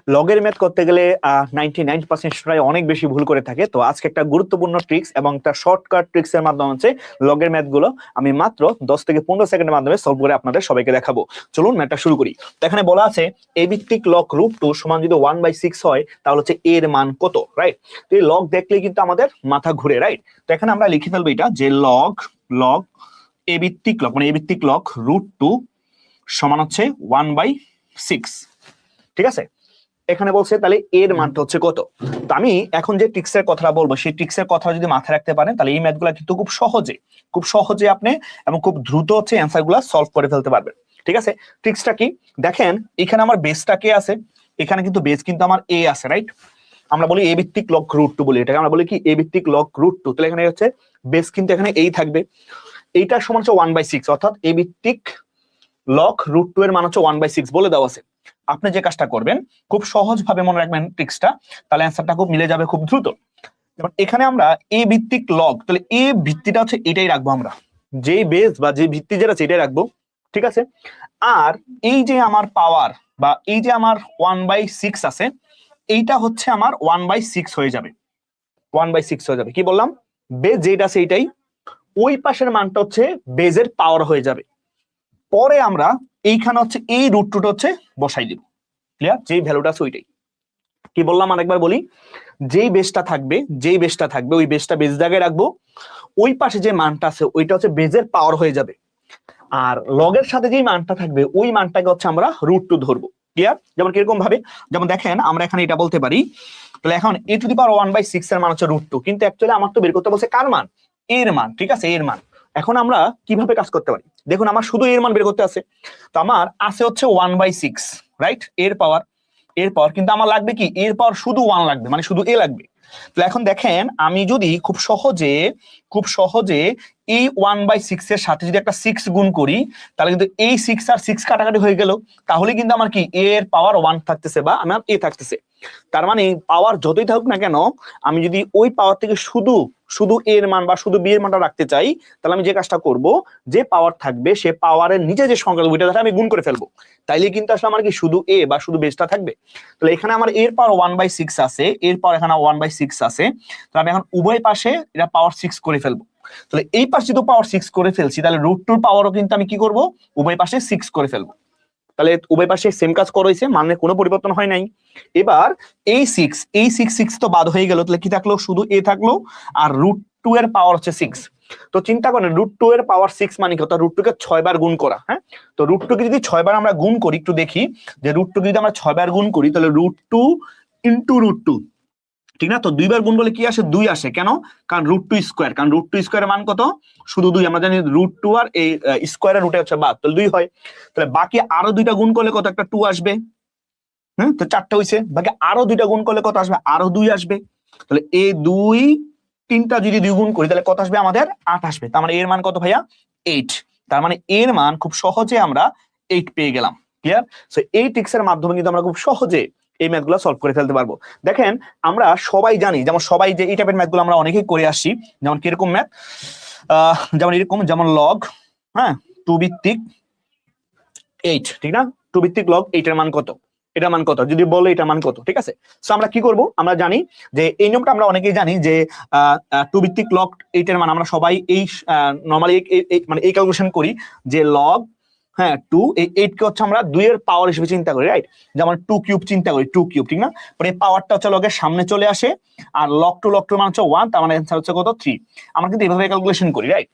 লগের ম্যাথ করতে গেলে 99% স্টুডেন্ট অনেক বেশি ভুল করে থাকে। তো আজকে একটা গুরুত্বপূর্ণ ট্রিক্স এবং তার শর্টকাট ট্রিক্স এর মাধ্যমে হচ্ছে লগের ম্যাথ গুলো আমি মাত্র 10 থেকে 15 সেকেন্ডের মাধ্যমে সলভ করে আপনাদের সবাইকে দেখাবো। চলুন ম্যাথটা শুরু করি। তো এখানে বলা আছে a ভিত্তিক লগ √2 সমান যদি 1/6 হয় তাহলে হচ্ছে a এর মান কত, রাইট? তো এই লগ দেখলেই কিন্তু আমাদের মাথা ঘুরে, রাইট? তো এখানে আমরা লিখে ফেলবো এটা যে লগ a ভিত্তিক লগ মানে a ভিত্তিক লগ √2 সমান হচ্ছে 1/6, ঠিক আছে? এখানে বলছে তাহলে এর মানটা হচ্ছে কত। তো আমি এখন যে ট্রিক্সের কথা বলবো সেই ট্রিক্সের কথা যদি মাথায় রাখতে পারেন তাহলে এই ম্যাথগুলো কিন্তু খুব সহজে আপনি এবং খুব দ্রুত হচ্ছে অ্যান্সারগুলো সলভ করে ফেলতে পারবেন, ঠিক আছে? ট্রিক্সটা কি দেখেন, এখানে আমার বেসটা কে আছে, এখানে কিন্তু বেস কিন্তু আমার এ আছে, রাইট? আমরা বলি এ ভিত্তিক লগ √2 বলি, এটাকে আমরা বলি কি এ ভিত্তিক লগ √2। তাহলে এখানে হচ্ছে বেস কিন্তু এখানে এই থাকবে, এইটার সমান হচ্ছে 1/6, অর্থাৎ এ ভিত্তিক লগ √2 এর মান হচ্ছে 1/6 বলে দেওয়া আছে। আপনি যে কাজটা করবেন খুব সহজ ভাবে মনে রাখবেন ট্রিক্সটা, তাহলে অ্যান্সারটা খুব মিলে যাবে খুব দ্রুত। যেমন এখানে আমরা এ ভিত্তিক লগ, তাহলে এ ভিত্তিটা হচ্ছে এটাই রাখবো, আমরা যে বেস বা যে ভিত্তি যেটা সেটাই রাখবো, ঠিক আছে? আর এই যে আমার পাওয়ার বা এই যে আমার 1/6 আছে, এইটা হচ্ছে আমার 1/6 হয়ে যাবে, 1/6 হয়ে যাবে। কি বললাম? বেস যেটা আছে এইটাই, ওই পাশের মানটা হচ্ছে বেজের পাওয়ার হয়ে যাবে। পরে আমরা এইখানে হচ্ছে এই √2টা হচ্ছে বসাই দিব, ক্লিয়ার? যেই ভ্যালুটা আছে ওইটাই। কি বললাম আরেকবার বলি, যেই বেসটা থাকবে ওই বেসটা বেস জায়গায় রাখবো, ওই পাশে যে মানটা আছে ওইটা হচ্ছে বেজের পাওয়ার হয়ে যাবে, আর লগের সাথে যেই মানটা থাকবে ওই মানটাকে হচ্ছে আমরা √2 ধরবো, ক্লিয়ার? যেমন কিরকম ভাবে, যেমন দেখেন আমরা এখানে এটা বলতে পারি, তাহলে এখন a⁴ 1/6 এর মান হচ্ছে √2, কিন্তু অ্যাকচুয়ালি আমার তো বের করতে বলছে কার মান? এর মান, ঠিক আছে? এর মান। এখন আমরা কিভাবে কাজ করতে পারি দেখুন, আমার শুধু এর মান বের করতে আছে, তো আমার আছে হচ্ছে 1/6, রাইট? এর পাওয়ার কিন্তু আমার লাগবে কি এর পাওয়ার শুধু 1 লাগবে, মানে শুধু এ লাগবে। তো এখন দেখেন আমি যদি খুব সহজে এই 1/6 এর সাথে যদি একটা 6 গুণ করি, তাহলে কিন্তু এই 6 আর 6 কাটাকাটি হয়ে গেল, তাহলে কিন্তু আমার কি এর পাওয়ার 1 থাকতেছে বা আমার এ থাকতেছে। তার মানে পাওয়ার যতই থাকুক না কেন, আমি যদি ওই পাওয়ার থেকে শুধু এর মান বা শুধু বি এর মানটা রাখতে চাই, তাহলে আমি যে কাজটা করব, যে পাওয়ার থাকবে সে পাওয়ারের নিচে যে সংখ্যা ওইটা দ্বারা আমি গুণ করে ফেলবো, তাইলে কিন্তু আসলে আমার কি শুধু এ বা শুধু বেসটা থাকবে। তাহলে এখানে আমার এর পাওয়ার 1/6 আছে, এর পাওয়ার এখানে 1/6 আছে, তাহলে আমি এখন উভয় পাশে এটা পাওয়ার 6 করে ফেলবো। তাহলে এই পাশে যেহেতু পাওয়ার 6 করে ফেলছি, তাহলে √2 পাওয়ারও কিন্তু আমি কি করব, উভয় পাশে 6 করে ফেলবো। তাহলে উভয় পাশে সেম কাজ করেছে, মানে কোনো পরিবর্তন হয় নাই। এবার এই 6 তো বাদ হয়ে গেল, তাহলে কি থাকলো? শুধু এ থাকলো, আর √2 এর পাওয়ার হচ্ছে 6। তো চিন্তা করেন √2 এর পাওয়ার 6 মানে কি, অর্থাৎ √2 কে 6 বার গুণ করা। হ্যাঁ, তো √2 কে যদি 6 বার আমরা গুণ করি, একটু দেখি যে √2 কে যদি আমরা 6 বার গুণ করি, তাহলে √2 ইন্টু √2, ঠিক না? তো 2 বার গুণ করলে কি আসে? 2 আসে। কেন? কারণ √2 স্কয়ার, কারণ √2 স্কয়ারের মান কত? শুধু 2। আমরা জানি √2 আর এই স্কয়ারের রুটে হচ্ছে বাদ, তাহলে 2 হয়। তাহলে বাকি আরো 2টা গুণ করলে কত? একটা 2 আসবে। হ্যাঁ, তো 4টা হইছে। বাকি আরো 2টা গুণ করলে কত আসবে? আরো 2 আসবে। তাহলে এই 2 3টা যদি 2 গুণ করি তাহলে কত আসবে? আমাদের 8 আসবে। তার মানে এর মান কত ভাইয়া? 8। তার মানে এর মান খুব সহজে আমরা 8 পেয়ে গেলাম, ক্লিয়ার? সো এই ট্রিক্সের মাধ্যমে কিন্তু আমরা খুব সহজে এই ম্যাথগুলো সলভ করে ফেলতে পারবো। দেখেন আমরা সবাই জানি, যেমন সবাই যে এই টাইপের ম্যাথগুলো আমরা অনেকেই করে আসছি, যেমন কিরকম ম্যাথ, যেমন এরকম, যেমন লগ, হ্যাঁ, 2 ভিত্তিক 8, ঠিক না? 2 ভিত্তিক লগ 8 এর মান কত, এটার মান কত যদি বলে এটার মান কত, ঠিক আছে? সো আমরা কি করব, আমরা জানি যে এই নিয়মটা আমরা অনেকেই জানি যে 2 ভিত্তিক লগ 8 এর মান আমরা সবাই এই নরমালি মানে এই ক্যালকুলেশন করি যে লগ, হ্যাঁ, 2, এই 8 কে হচ্ছে আমরা 2 এর পাওয়ার হিসেবে চিন্তা করি, রাইট? যেমন 2 কিউব চিন্তা করি, 2 কিউব, ঠিক না? পরে এই পাওয়ারটা হচ্ছে লগের সামনে চলে আসে, আর লগ 2 মান হচ্ছে 1, তার মানে অ্যানসার হচ্ছে কত? 3। আমরা কিন্তু এইভাবে ক্যালকুলেশন করি, রাইট?